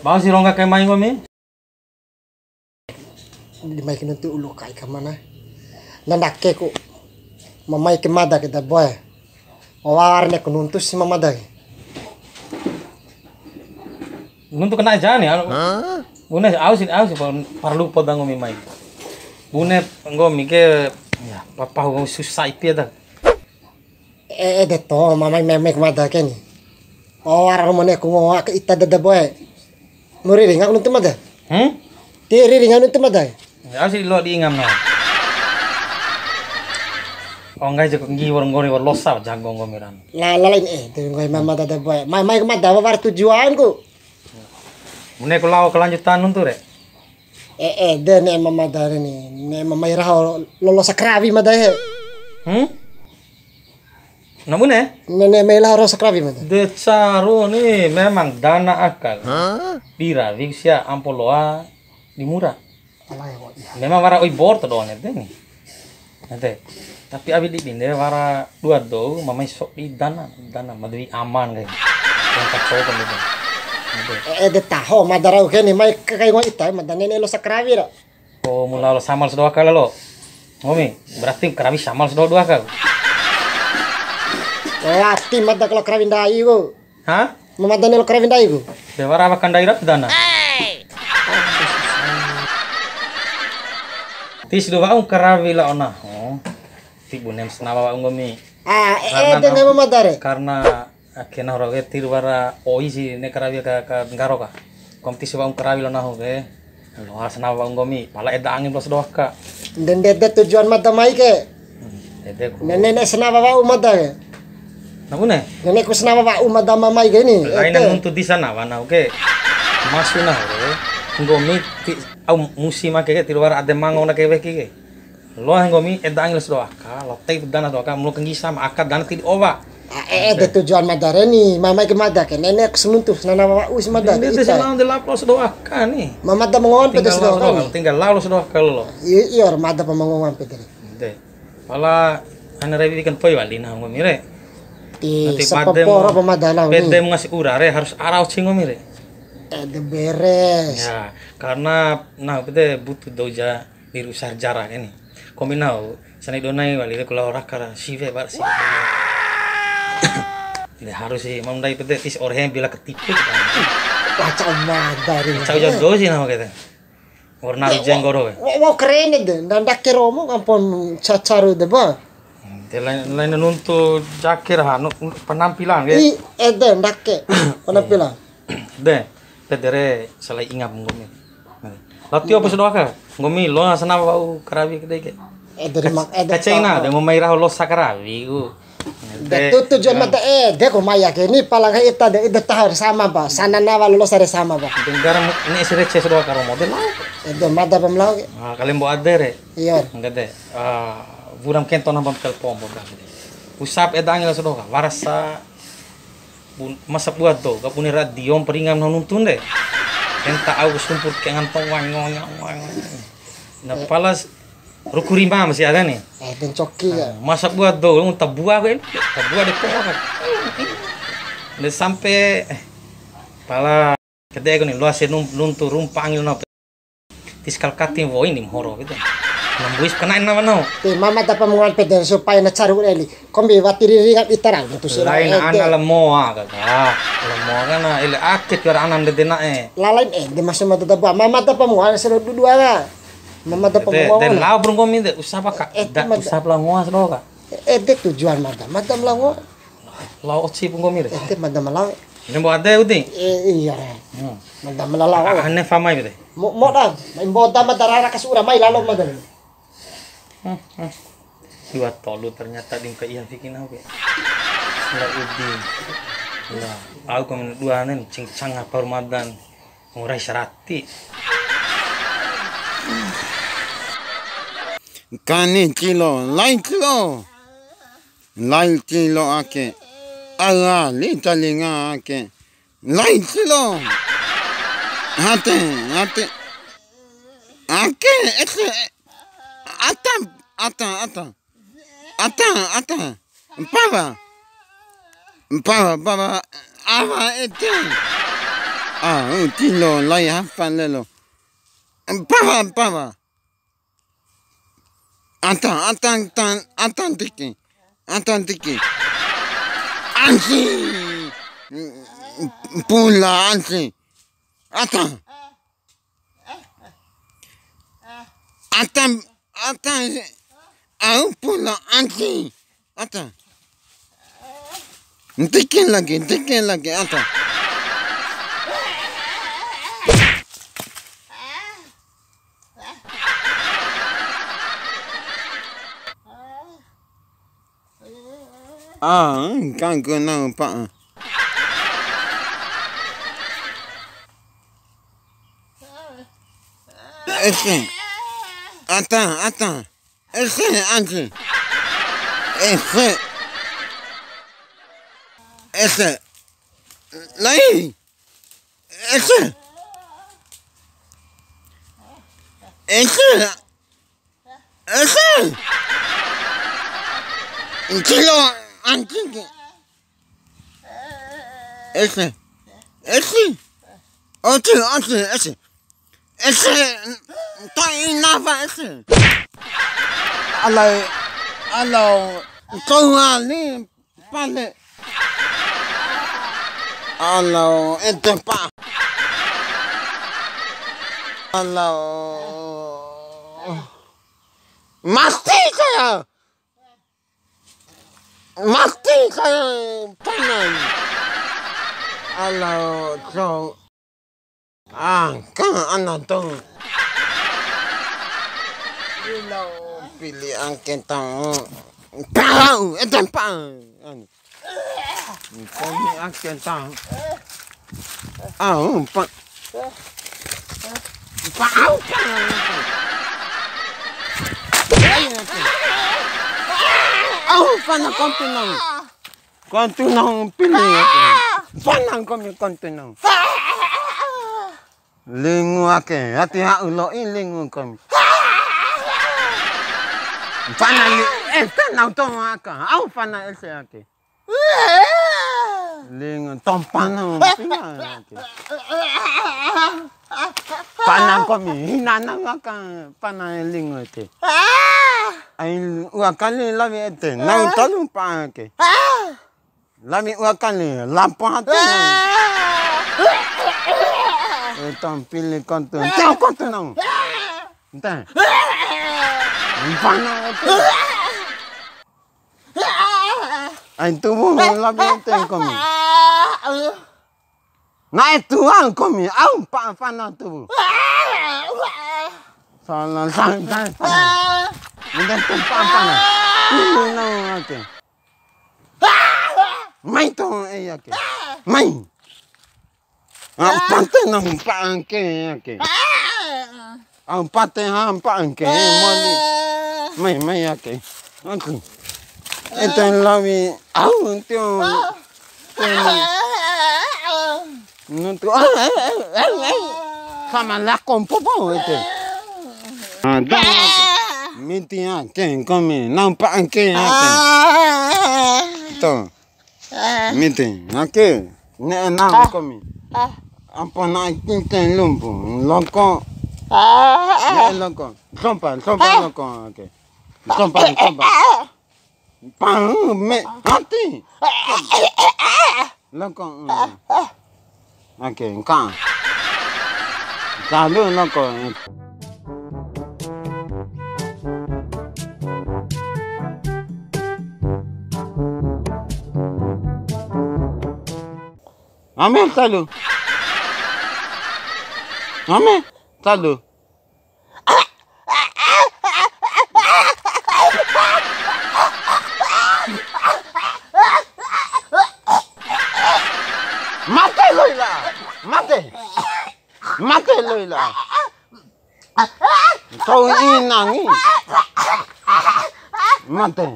Bawa si rongga kayak main kami. Di mai kena tu ulu kai kamana. Nandak ke ku. Mamai ke mada kita boy. Awar ne kununtus si mamada. Nuntu kena aja nih. Bune aus perlu podang kami main. Bune ngomi ke ya papa kau susah itu ya dah. De to mamai memek mada ke ni. Awar rumane ku ngoa ke ita dada boy. Muri ringa kununtu mada. Tiri ringa kununtu mada. Ya sih lo diingam no. Oh enggak jago ngi warung gori war losa jago ngomiran. Lain tu ngai mama dada boy. Mai mada war tujuan ku. Mune kalau kelanjutan untuk rek. De ne mama dada ni. Ne mama iraho lolos sakrawi mada he. Namun Ne mela ro sakrawi mada. Decaru nih memang dana akal. Bira viksia ampoloa di murah. Memang wara oi bor to doang itu nih. Nanti. Tapi abi di binde wara dua do mamai sok di dana madui aman kayak. Yang tak tahu kan itu. De taho madarau ke ni mai kai ngoi itai madane ne lo sakrawi ra. Oh mula lo samal sedua kali lo. Ngomi, berarti kerabi samal sedua kali. Ati madda kalau krawin dai go. Hah? Mamadane lo krawin dai go. De wara makan daerah dana. Tis do baung karawi la ona. Tibu nem senawa baung gomi. De ne mamadare. Karena kena roge tirwara oi si ne karawi ka ngaro ka. Kom tis baung karawi la nahu ke. Lo senawa baung gomi, pala eda angin lo sedoa ka. Den de tujuan madda mai ke. Ede ku. Ne senawa baung madda ke. Namun Ne ku senawa baung madda mai ke ni. Lain untuk di sana wana oke. Masuna ho. Ngomi au musim make ke tirwara ade mango na ke beki ke. Lo ngomi eda angin lo sedoa ka. Lo tei dana doa ka mulo kengi sama akad dana ti oba. De tujuan madare ni mamai ke madda ke nenek senuntus nana bawa us madda. Itu selang de laplo sedoa ka nih. Mamadda mengon pede sedoa ka. Tinggal lalu sedoa ka lo. Iya madda pemangongan pede. De. Pala ana revi kan poi wali na ngomi re. Ti sapaporo pemadala ni. Pede ngasih urare harus arau cingomi re. De beres. Ya, karena nah pede butuh doja biru sarjara ini. Kominau sanai donai wali kula ora kara sive bar si. Ini harus sih mamdai pede tis orhe bila ketipu kan. Wacau madari. Cau jodo sih nama kita. Warna jenggoro. Wow keren deh. Nandak ke romo ampun cacaru deh ba. Lain nuntu jakir ha penampilan ge. De ndak ke penampilan. De pedere salai ingap ngomi. Latio apa sudah ka? Ngomi lo sana bau karawi kedai ke. Dari mak Kacena de memairah lo sakarawi ku. De tujuan mata de ko maya ke ni palang ita de tahar sama ba. Sana na lo sare sama ba. Dengar ni sire ce sudah karo model lah. De mata pemlau ke. Kalian bawa adere. Iya. Enggak de. Buram kento nambam kel pombo ba. Usap edang la sudah warasa masa buat do kapuni radio peringan nuntun deh. Enta au sumpur ke ngantong wang. Nah palas rukurima masih ada nih. Den coki ya. Masa buat do tabua kan. Tabua de poa kan. Udah sampai pala kedai nih luas nuntu rumpangil no. Tiskal katin wo ini horo gitu. Nambuis kena nama no. Mama dapat menguat peden supaya na caru eli. Kombi watiri ringat itarang itu sih. Lain ana lemoa kata. Lemoa kana ile akit kira anan de dena Lalain de masih mata dapat. Mama dapat menguat selo dua lah. Mama dapat menguat. Den lau brung komi de usapa ka. Usap langoa selo ka. De tujuan mata melango. Lau oci pun komi de. Mata melango. Ini buat ada uting. Iya. Mata melango. Ane famai bete. Mo dah. Mbota mata rara kasura mai lalu mata. Dua tolu ternyata dim ke iya bikin aku ya. Lah udin. Lah, aku kan dua nen cincang apa Ramadan. Ngurai serati. Kani kilo, lain kilo ake. Ala li talinga ake. Lain kilo. Hate. Ake, Ata. Baba. Ava ete. Tilo lai hafan lelo. Pava. Atan tiki. Ansi. Pula ansi. Atan. Pula ansi. Atan. Tiki lagi. Atan. Kan guna pa. Ese. Atan. Ese anji. Ese. Lai. Ese. Kilo anjing. Ese. Ese. Tai nava ese. Alo. Kau ni pale. Alo, ente pa. Alo. Mati saya panan. Alo, so. Kan anak tu. Bila pilih angkat tahu. Tahu, ente pa. Kami akan tahu. Panang kontinang pilih. Panang kami kontinang. Lingu ake, hati ulo lingu kami. Panang tenang tu aka, panang ese ake. Lingu tompanang pilih. Panang kami hinanang aka, panang lingu ete. Ay wakali labi ete, nau talu pa ake. Labi wakali lampa hati. Itong pilih kontu, tiang kontu nang. Entah. Panang ete. Ay tubuh labi ete kami. Naik tuang kami, panang tubuh. Salah. Minta tumpang panang. Ini nang ake. Mai tu ake. Mai. Pante nang pangke ake. Pate pangke moli. Mai ake. Aku. Itu lawi tu. Nuntu. Sama lakon popo itu. Minti ake kami nampak ake. Tu. Minti ake. Nek nang kami. Apa nak kinten lumpu lokok. Lokok. Sompan lokok ake. Sompan. Pang me hati. Lokok. Ake kan. Kalau lokok. Ame talu. Mate loila. Kau inangi. Mate.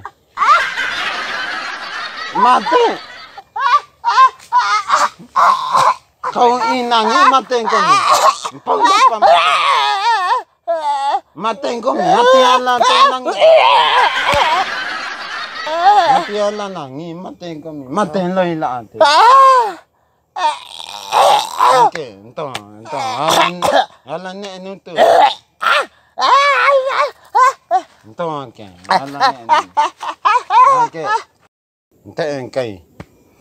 Kau inangi mate kami. Mate kami. Hati Allah tenang. Hati Allah nangi mate kami. Mate loila ate. Okey, entah. Alan ni nuntut. Entah okey. Alan ni. Okey. Entah kai.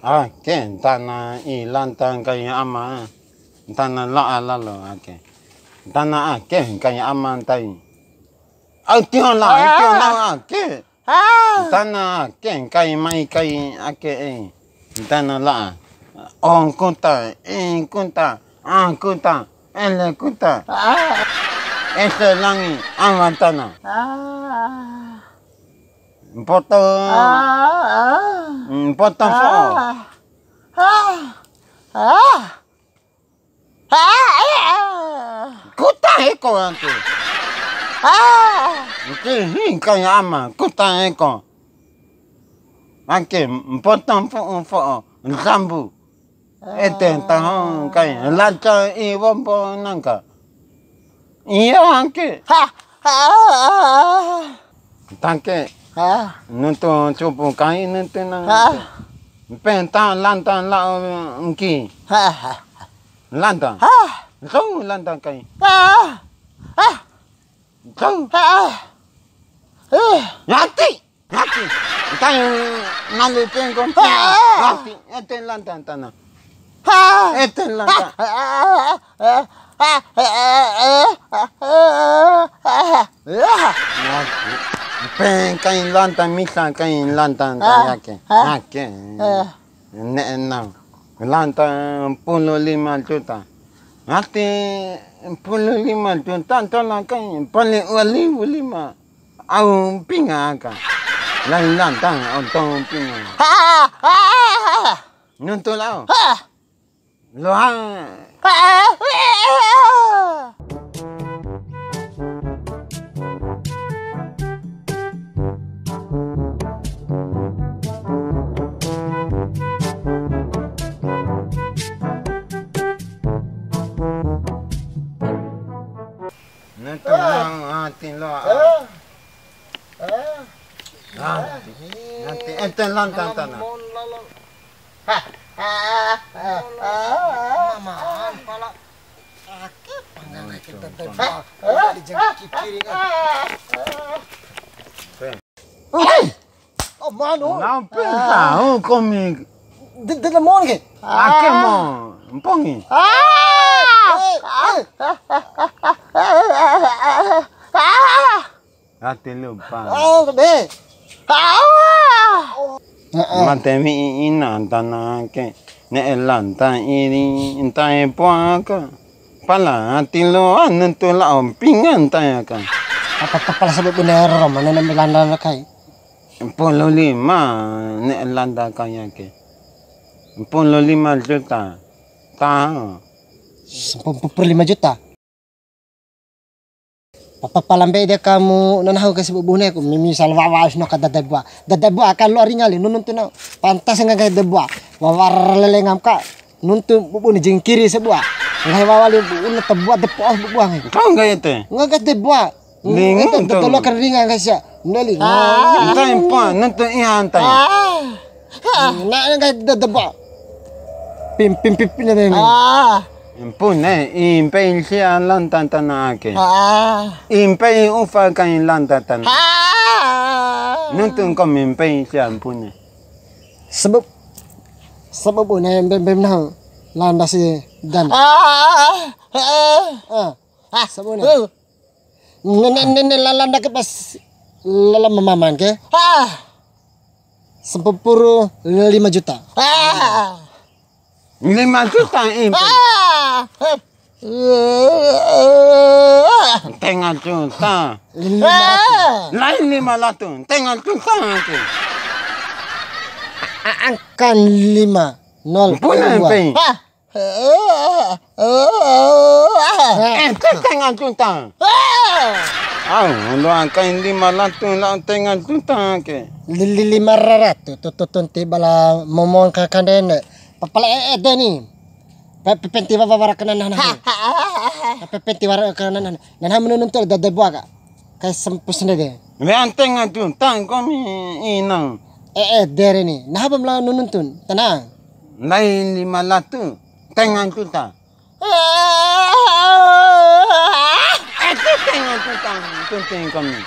Okey, tanah lantang kai ama. Tanah la lo okey. Tanah okey kai ama tai. Tiang la okey. Tanah okey kai mai kai okey. Tanah la. On kunta, kunta, ele kunta. Ese langi, awantana. Potong fo. Kuta eko antu. Kaya ama, kuta eko. Ake, potong fo, zambu. Tahu kai lancar wompo nangka. Iya ake. Tangke. Nuntu cupu kai nuntu nang. Pentang lantang la ngki. Lantang. Kau lantang kai. Kau. Yati. Tahu nalu pengkom. Yati lantang tanah. Lantang. Kain lantang misal kain lantang yake. Enam. Lantang 15 juta. Nanti 15 juta tolong kain paling 5. Au pinga kan. Lain lantang untuk pinga. Nuntu lau. Lohan. Nuntu lau hati lo. Nanti ente lantang tanah. Mama, pala ake panggang kita tebak. Dijengki piring. Oh, mano. Nampak tahu komik. Demon ke? Ake mo, empongi. Hati lupa. Be. Matemi ina tanah ke. Ne lantang ini entai puaka. Pala hati lo nentu la pingan tanya kan. Apa pala sebab bener mana nak Belanda kai. 45 ne landa kaya ke. 45 juta. Tahu. 45 juta. Papalambe dia kamu nanahu ke sebab bune aku misal wawas no kada debua. Debua akan lo ringali nuntu na. Pantas nga debua. Wawar lelengam ka nuntu bubune jengkiri sebuah. Ngai wawali bubune tebuat depoh bubuang. Kau enggak itu? Enggak debua. Lingu tu lo keringan kasya. Nali. Entai pa nuntu ihan tanya. Na nga debua. Pim na ni. Pun impay siya lantang tanah ke. Impay ufa kain lantang tanah. Nuntun kami impay siya pun. Sebab pun bem na landa si dan. Sebab ni landa ke pas lalam mamaman ke. 45 juta. 5 juta impay. Tengah juta. Lain 500. Tengah juta ke. Angkan 5 0 Punya impay. Tengah juta. Lo angkan 500 lah tengah juta ke. 500 tutunti bala momon kakanden. Papala ni. Pepenti wawara kanan Pepenti wawara kanan. Nan menunun tu dah buat kay sempus na de. Leanteng tu tang kami inang. Dere ni. Nahabam la nununtun. Tanang. lain 500 tengah juta. Itu tengah juta penting kami.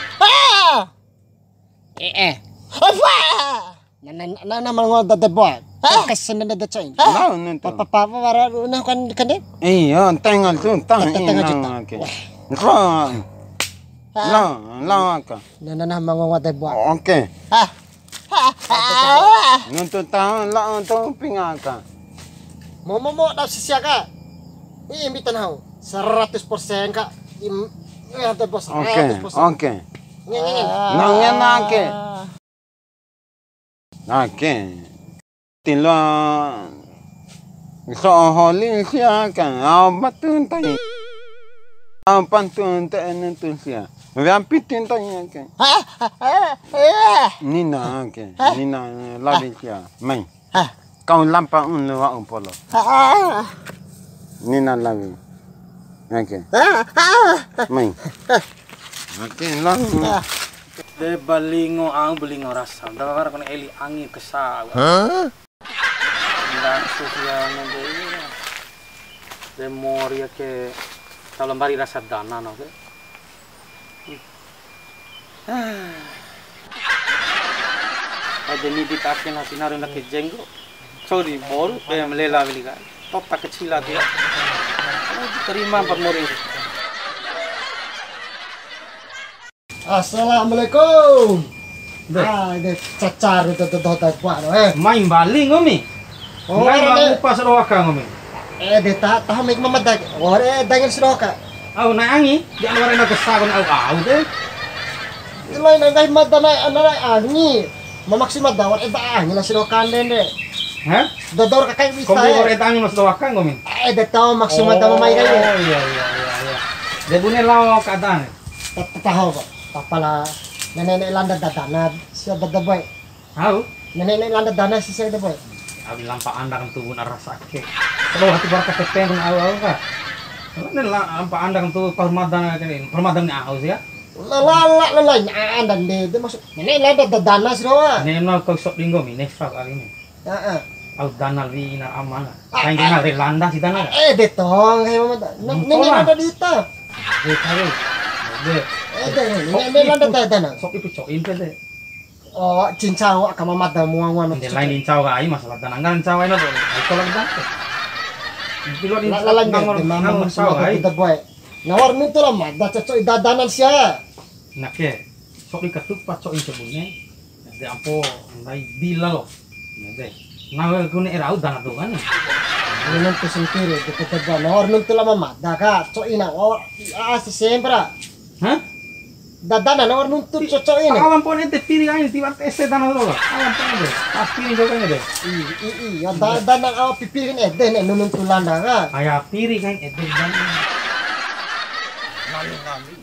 Nana mango da boy. Kasan na da chain. Lawan nanti. Papa wara na kan Iya, tengah juta. Tengah juta. Lawan ka. Nana mango da boy. Oke. Nuntut tahu lawan tu pingaka. Mo daw sisya ka. Iimbitan ho. 100% ka. Da boss. Oke. Ngeng. Nangnya nake. Nake. Tilo so holi sia kan. Batun tanya. Pantun tak nentu sia. Rampitin tanya kan. Nina ke. Nina lari sia. Main. Kau lampa lewa polo. Nina lari. Oke. Main. Oke, lang. De balingo ang balingo rasa. Da para kon eli angin kesa. Ndak sosial de. De moria ke kalau bari rasa dana no ke. Ada ni ditakin hati naruh nak jenggo. Sorry, baru melela beli kan. Top tak kecil dia. Kalau diterima 4 mori. Assalamualaikum. Ini cacar itu buat Main baling ngomi. Main baling pas roka ngomi. Tahu mek mamadag. Ore dangan siroka. Au na angi, di luar na kesagon au deh. Ilay na dahil madana angi. Mamaksima daw angin na siroka nende. Hah? Dodor ka kay wista. Kombo ore tangi mas doaka ngomi. Tahu maksima daw mamay kayo. Oh iya. De bune lao kadan. Tahu ko. Papala nenek landa dadana siya dadaboy. Au? Nenek landa dana siya dadaboy. Abi lampa anda kan tubuh narasake. Kalau hati barka keteng au ka. Nen lampa anda kan tubuh permadan kan permadan ni au ya. Lala anda de masuk. Nenek landa dadana siya. Nen mau kau sok dinggo mi nefa kali ni. Heeh. Au dana li na amana. Kain kenal relanda si dana. Detong kay mama. Nenek landa dita. Kare. De. Nenek landa dadana. Sok ipu cokin pede. Oh, cincau ka mamada muang-muang. Hindi lain din caw ay masalah tanangan caw ay na doon. Ay ko lang dati. Bilo din Lalang caw ay. Nawar nito lang mada cocoy dadanan siya. Nake. Sok ikatuk pa coy sebune. De ampo nay bila lo. De. Nawe kune erau dana dogan. Minum to sentiri de teteba nawar nito lang mamada ka coy na. Oh, si sembra. Hah? Dadana nawar nito cocoy na. Alam po nete piri ay tiba ese dana doga. Alam po nete. Pas piri doga nete. Ya dadana aw pipirin eden nunun tulanda ka. Aya piri kan ede dana. Nami.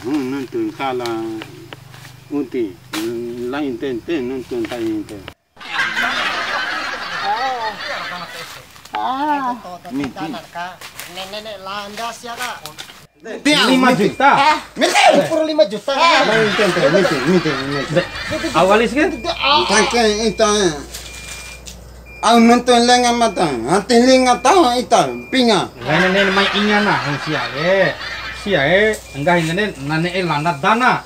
Nonton kala uti lain ten nonton tayin ten. Nenek landa siya ka. 5 juta. Puro 5 juta. Lain ten meeting. Awalis kan? Kakek itu. Ang nonton lengan mata, hati lengan tahu itu pinga. Lain main ingan na sia enggak ini nane landa dana.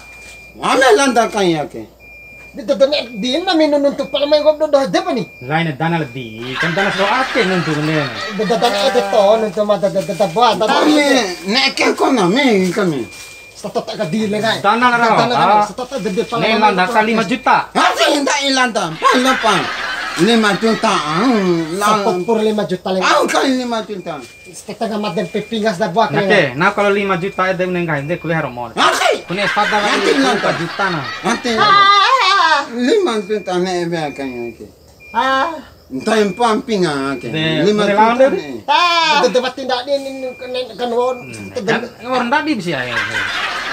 Ana landa kaya ke. Di namin nununtok pala may gobdo do pa ni. Lain dana lebih kan dana so ake nuntuk nen. Dadana edito nuntuk madadadabwa. Kami neke ko na kami. Statot ka dile nga. Dana na raw. Statot gede pala. Nen landa ka 5 juta. Hati hindi ilanda. Pala pa. 5 juta. Sapot puro 5 juta lang. Ang kali 5 juta. Kita nga madem pipingas na buwak Nake, na kalau 5 juta ede nengai de kuliah romon. Hati. Kune pada Nanti 5 juta na. Hati. 5 juta na ebe kanya ke. Entah yang pamping ke. Deh, 5 relawan juta deh. nih. Tempat tindak ini kan won. Kan orang tadi bisa ya.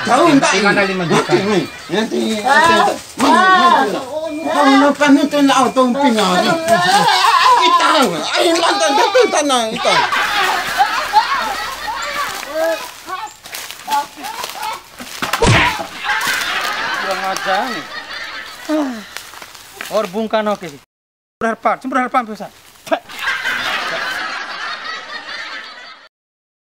Tahu enggak? Ikan ada 5 juta. Nanti. Kau nak panutan nak tumping ada. Kita, ayo lantan betul tanah itu. Kurang ajar nih. Or bungkan oke. Berharap, bisa.